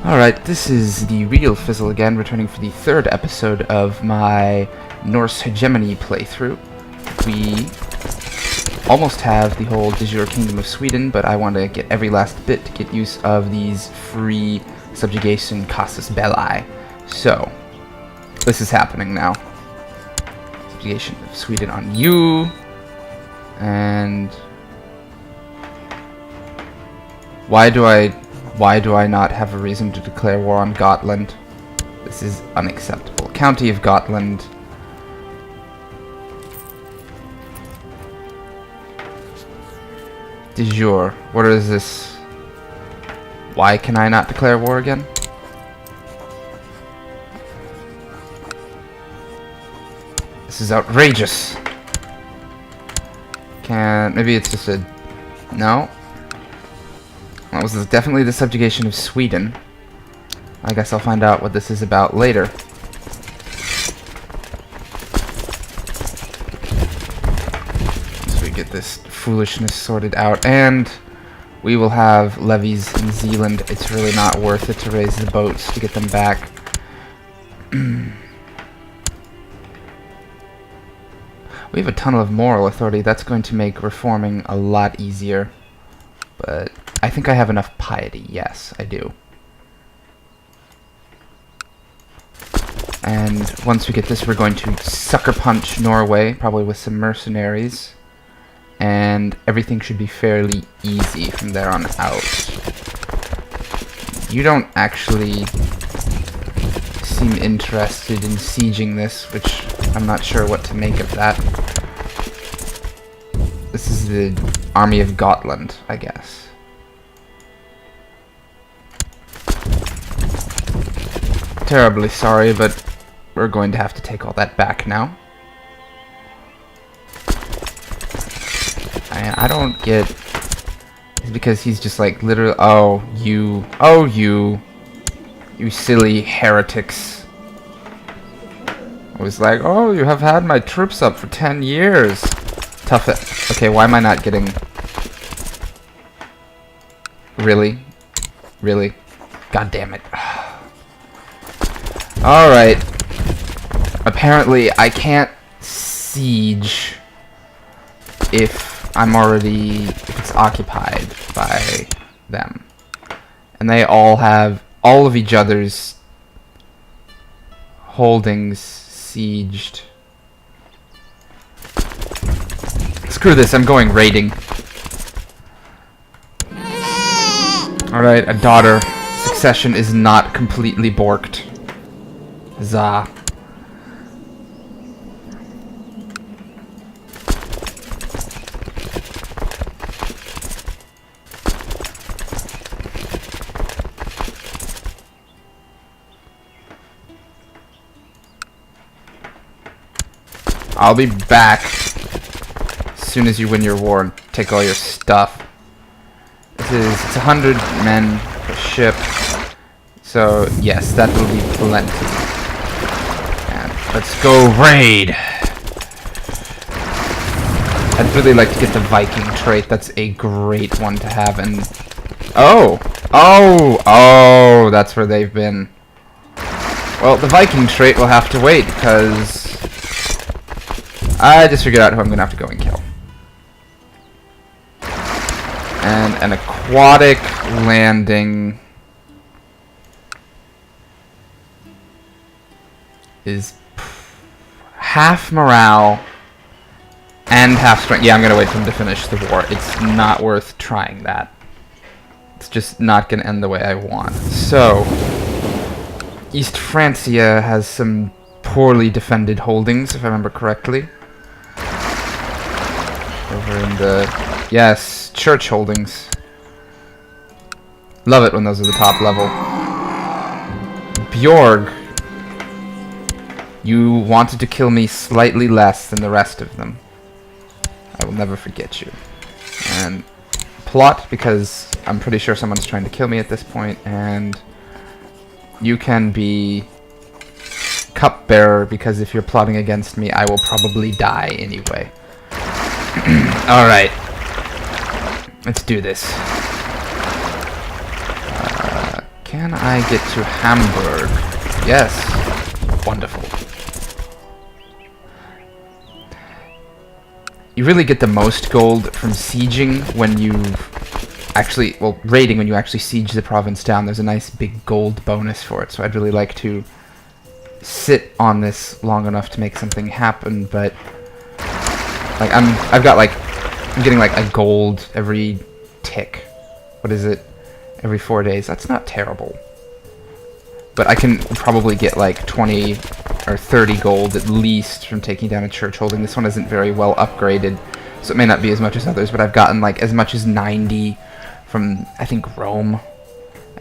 Alright, this is the Real Fizzle again, returning for the third episode of my Norse Hegemony playthrough. We almost have the whole dejure Kingdom of Sweden, but I want to get every last bit to get use of these free subjugation casus belli. So, this is happening now. Subjugation of Sweden on you, and why do I not have a reason to declare war on Gotland? This is unacceptable. County of Gotland. De jure. What is this? Why can I not declare war again? This is outrageous. Maybe it's just a... No. That was definitely the subjugation of Sweden. I guess I'll find out what this is about later. So we get this foolishness sorted out, and we will have levies in Zealand. It's really not worth it to raise the boats to get them back. We have a ton of moral authority. That's going to make reforming a lot easier. But I think I have enough piety. Yes, I do. And once we get this, we're going to sucker punch Norway, probably with some mercenaries. And everything should be fairly easy from there on out. You don't actually seem interested in sieging this, which I'm not sure what to make of that. This is the army of Gotland, I guess. Terribly sorry, but we're going to have to take all that back now. I don't get... It's because he's just like literally... Oh, you silly heretics. I was like, oh, you have had my troops up for 10 years. Tough it. Okay, why am I not getting... Really? Really? God damn it. Alright. Apparently, I can't siege if if it's occupied by them. And they all have all of each other's holdings sieged. Screw this, I'm going raiding. Alright, a daughter. Succession is not completely borked. Huzzah. I'll be back as soon as you win your war and take all your stuff. It's 100 men per ship. So, yes, that will be plenty. And let's go raid! I'd really like to get the Viking trait. That's a great one to have. And oh, that's where they've been. Well, the Viking trait will have to wait, because I just figured out who I'm going to have to go and kill. And an aquatic landing is half morale and half strength. Yeah, I'm going to wait for him to finish the war. It's not worth trying that. It's just not going to end the way I want. So, East Francia has some poorly defended holdings, if I remember correctly. Over in the... Yes, church holdings. Love it when those are the top level. Bjorg, you wanted to kill me slightly less than the rest of them. I will never forget you. And plot, because I'm pretty sure someone's trying to kill me at this point, and you can be cupbearer, because if you're plotting against me, I will probably die anyway. Alright. Let's do this. Can I get to Hamburg? Yes. Wonderful. You really get the most gold from sieging when you actually, well, raiding when you actually siege the province down. There's a nice big gold bonus for it, so I'd really like to sit on this long enough to make something happen, but like I'm getting like a gold every tick. What is it? Every 4 days. That's not terrible. But I can probably get like 20 or 30 gold at least from taking down a church holding. This one isn't very well upgraded, so it may not be as much as others, but I've gotten like as much as 90 from, I think, Rome.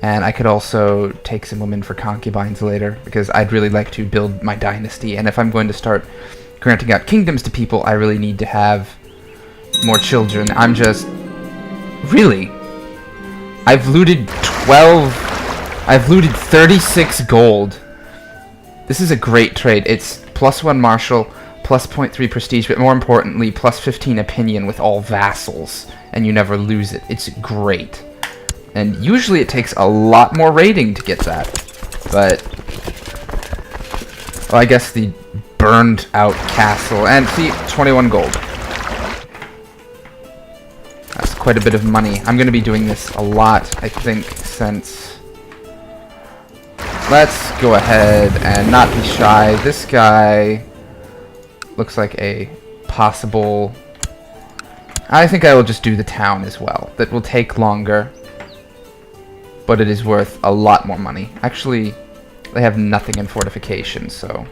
And I could also take some women for concubines later, because I'd really like to build my dynasty. And if I'm going to start granting out kingdoms to people, I really need to have more children. I'm just... Really? I've looted 36 gold. This is a great trade. It's +1 martial, plus 0.3 prestige, but more importantly, plus 15 opinion with all vassals, and you never lose it. It's great. And usually it takes a lot more raiding to get that. But, well, I guess the burned out castle, and see, 21 gold. That's quite a bit of money. I'm going to be doing this a lot, I think, since... Let's go ahead and not be shy. This guy looks like a possible... I think I will just do the town as well. That will take longer, but it is worth a lot more money. Actually, they have nothing in fortifications, so...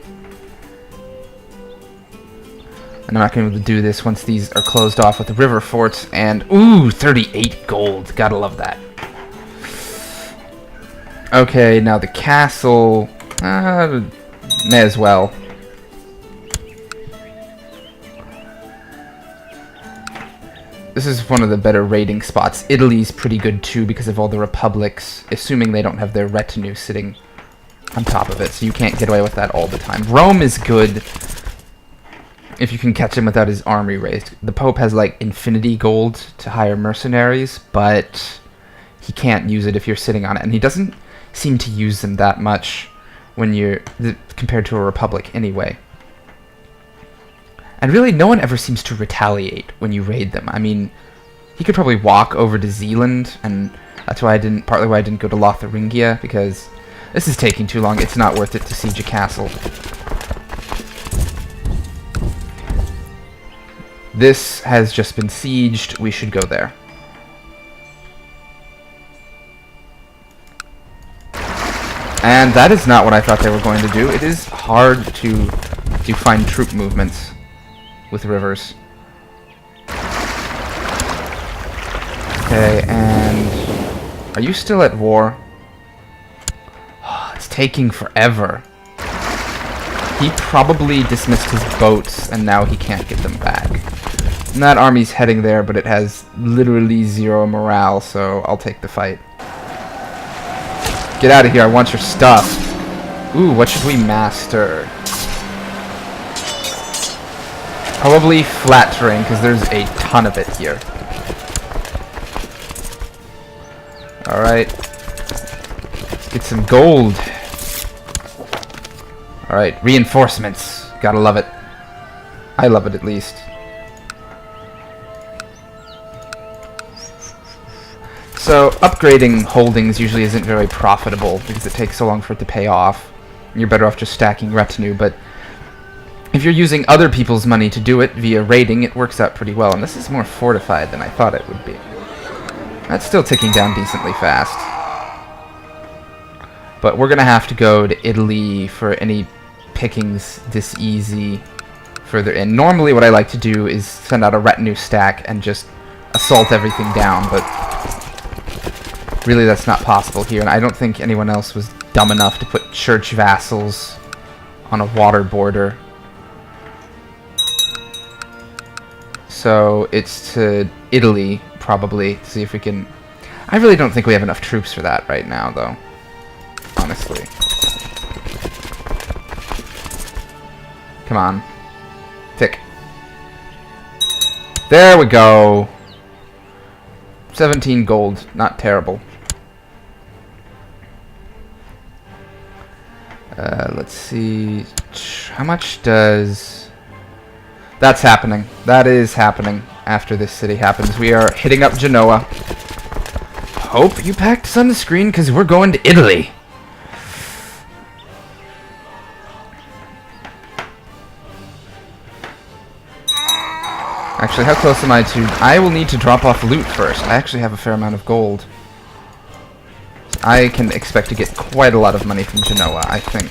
And I'm not going to be able to do this once these are closed off with the river forts, and... Ooh, 38 gold. Gotta love that. Okay, now the castle... may as well. This is one of the better raiding spots. Italy's pretty good too because of all the republics, assuming they don't have their retinue sitting on top of it, so you can't get away with that all the time. Rome is good if you can catch him without his army raised. The Pope has like infinity gold to hire mercenaries, but he can't use it if you're sitting on it, and he doesn't seem to use them that much when you're compared to a republic anyway. And really, no one ever seems to retaliate when you raid them. I mean, he could probably walk over to Zealand, and that's why partly why I didn't go to Lotharingia, because this is taking too long. It's not worth it to siege a castle. This has just been sieged. We should go there. And that is not what I thought they were going to do. It is hard to find troop movements with rivers. Okay, and... Are you still at war? Oh, it's taking forever. He probably dismissed his boats, and now he can't get them back. And that army's heading there, but it has literally 0 morale, so I'll take the fight. Get out of here, I want your stuff. Ooh, what should we master? Probably flat terrain, because there's a ton of it here. Alright. Let's get some gold. Alright, reinforcements. Gotta love it. I love it, at least. So, upgrading holdings usually isn't very profitable, because it takes so long for it to pay off. You're better off just stacking retinue, but if you're using other people's money to do it via raiding, it works out pretty well, and this is more fortified than I thought it would be. That's still ticking down decently fast. But we're gonna have to go to Italy for any pickings this easy further in. Normally what I like to do is send out a retinue stack and just assault everything down, but really that's not possible here, and I don't think anyone else was dumb enough to put church vassals on a water border. So it's to Italy, probably, to see if we can... I really don't think we have enough troops for that right now, though. Honestly. Come on. Tick. There we go! 17 gold. Not terrible. Let's see. How much does... That's happening. That is happening after this city happens. We are hitting up Genoa. Hope you packed sunscreen, because we're going to Italy. Actually, how close am I to... I will need to drop off loot first. I actually have a fair amount of gold. I can expect to get quite a lot of money from Genoa, I think.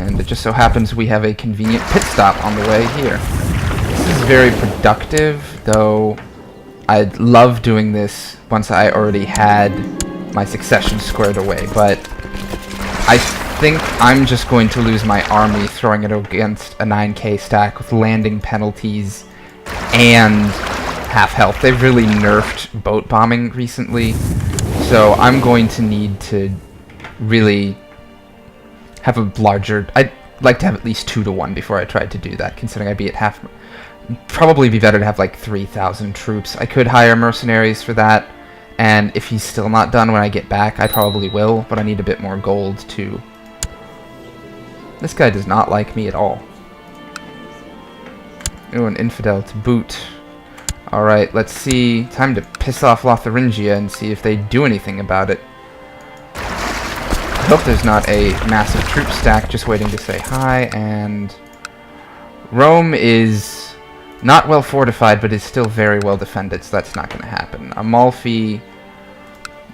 And it just so happens we have a convenient pit stop on the way here. This is very productive, though I'd love doing this once I already had my succession squared away, but I think I'm just going to lose my army throwing it against a 9k stack with landing penalties and half health. They've really nerfed boat bombing recently, so I'm going to need to really have a larger... I'd like to have at least 2 to 1 before I tried to do that, considering I'd be at half... Probably be better to have like 3,000 troops. I could hire mercenaries for that, and if he's still not done when I get back, I probably will, but I need a bit more gold too. This guy does not like me at all. Ooh, an infidel to boot. Alright, let's see. Time to piss off Lotharingia and see if they do anything about it. I hope there's not a massive troop stack just waiting to say hi, and... Rome is not well fortified, but is still very well defended, so that's not going to happen. Amalfi,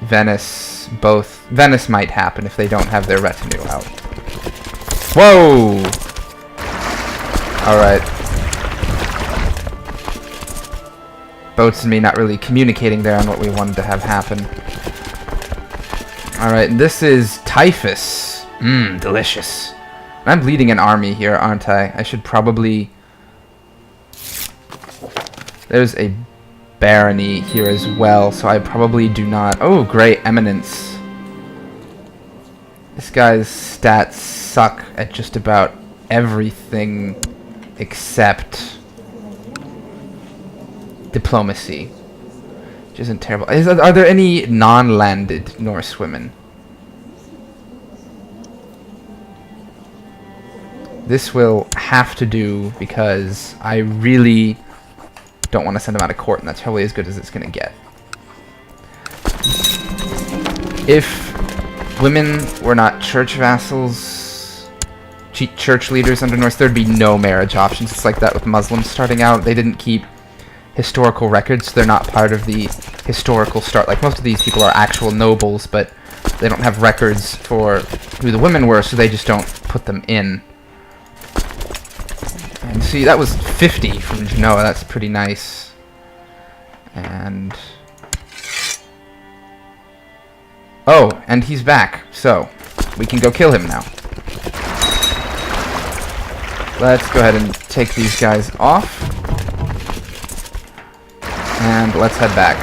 Venice, both... Venice might happen if they don't have their retinue out. Whoa! Alright. Boats and me not really communicating there on what we wanted to have happen. Alright, and this is typhus. Mmm, delicious. I'm leading an army here, aren't I? I should probably... There's a barony here as well, so I probably do not... Oh, great, eminence. This guy's stats suck at just about everything except diplomacy, which isn't terrible. Are there any non-landed Norse women? This will have to do because I really don't want to send him out of court, and that's probably as good as it's going to get. If women were not church vassals, church leaders under Norse, there'd be no marriage options. It's like that with Muslims starting out. They didn't keep historical records, so they're not part of the historical start. Like, most of these people are actual nobles, but they don't have records for who the women were, so they just don't put them in. And see, that was 50 from Genoa. That's pretty nice. And... Oh, and he's back, so we can go kill him now. Let's go ahead and take these guys off. And let's head back.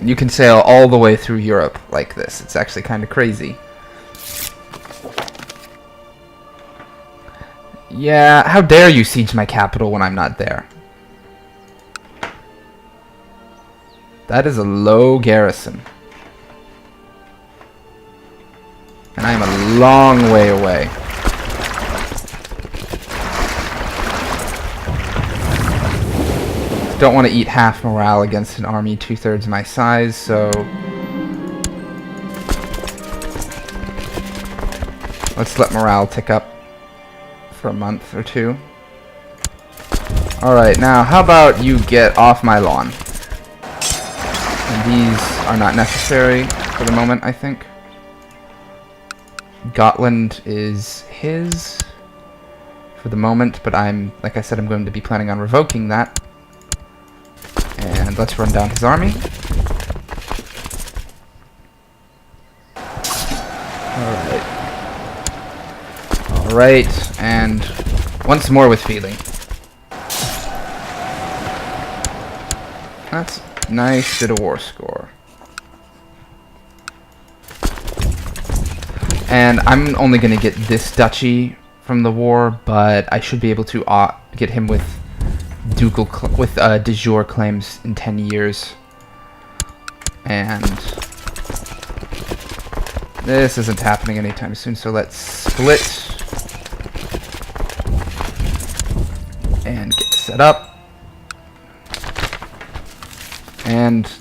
You can sail all the way through Europe like this. It's actually kind of crazy. Yeah, how dare you siege my capital when I'm not there? That is a low garrison. And I am a long way away. Don't want to eat half morale against an army 2/3 my size, so... Let's let morale tick up for a month or two. Alright, now how about you get off my lawn? And these are not necessary for the moment, I think. Gotland is his for the moment, but like I said, I'm going to be planning on revoking that. And let's run down his army. Alright. Alright, and once more with feeling. That's nice bit of war score. And I'm only going to get this duchy from the war, but I should be able to get him with ducal de jure claims in 10 years. And This isn't happening anytime soon, so let's split and get set up. And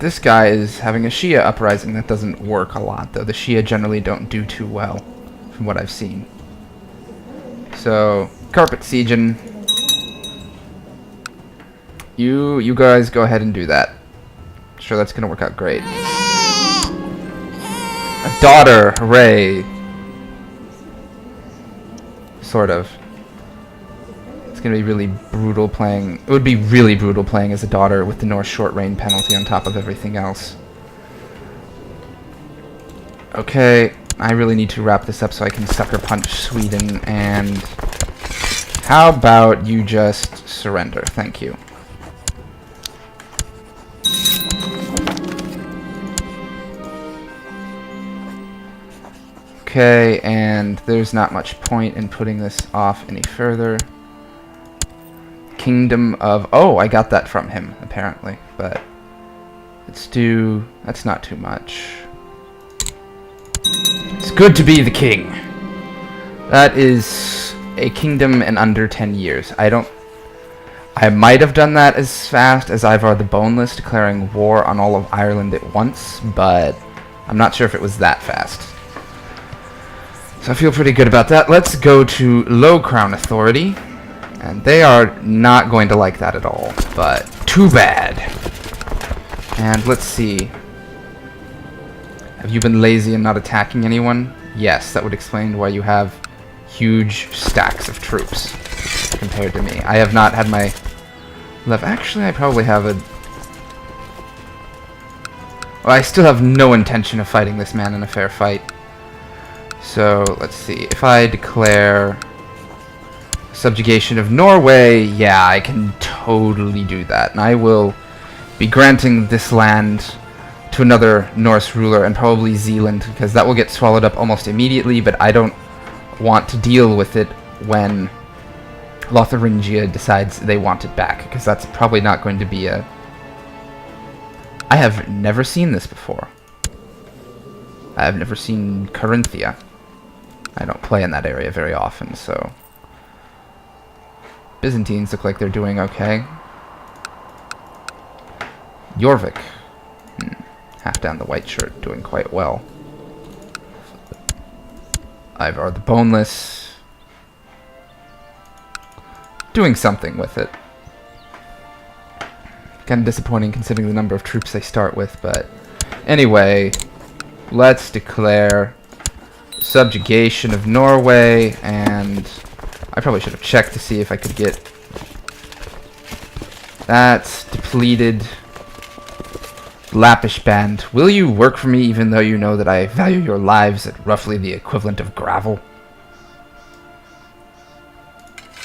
this guy is having a Shia uprising. That doesn't work a lot, though. The Shia generally don't do too well, from what I've seen. So, carpet sieging. You guys go ahead and do that. Sure, that's gonna work out great. A daughter, hooray. Sort of. It's gonna be really brutal playing. It would be really brutal playing as a daughter with the Norse short reign penalty on top of everything else. Okay, I really need to wrap this up so I can sucker punch Sweden, and how about you just surrender? Thank you. Okay, and there's not much point in putting this off any further. Kingdom of... Oh, I got that from him, apparently, but let's do... That's not too much. It's good to be the king. That is a kingdom in under 10 years. I might have done that as fast as Ivar the Boneless declaring war on all of Ireland at once, but I'm not sure if it was that fast. So I feel pretty good about that. Let's go to Low Crown Authority. And they are not going to like that at all. But too bad. And let's see. Have you been lazy and not attacking anyone? Yes, that would explain why you have huge stacks of troops compared to me. I have not had my... Actually, I probably have a... Well, I still have no intention of fighting this man in a fair fight. So, let's see. If I declare subjugation of Norway, yeah, I can totally do that. And I will be granting this land to another Norse ruler, and probably Zealand, because that will get swallowed up almost immediately, but I don't want to deal with it when Lotharingia decides they want it back, because that's probably not going to be a... I have never seen this before. I have never seen Carinthia. I don't play in that area very often, so... Byzantines look like they're doing okay. Jorvik. Half down the white shirt, doing quite well. Ivar the Boneless. Doing something with it. Kind of disappointing considering the number of troops they start with, but... Anyway, let's declare subjugation of Norway, and I probably should have checked to see if I could get that depleted. Lappish Band, will you work for me even though you know that I value your lives at roughly the equivalent of gravel?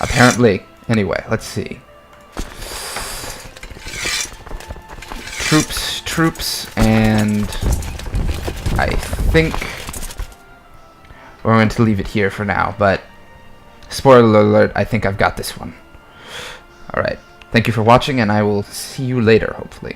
Apparently. Anyway, let's see. Troops, and I think we're going to leave it here for now, but spoiler alert, I think I've got this one. Alright, thank you for watching, and I will see you later, hopefully.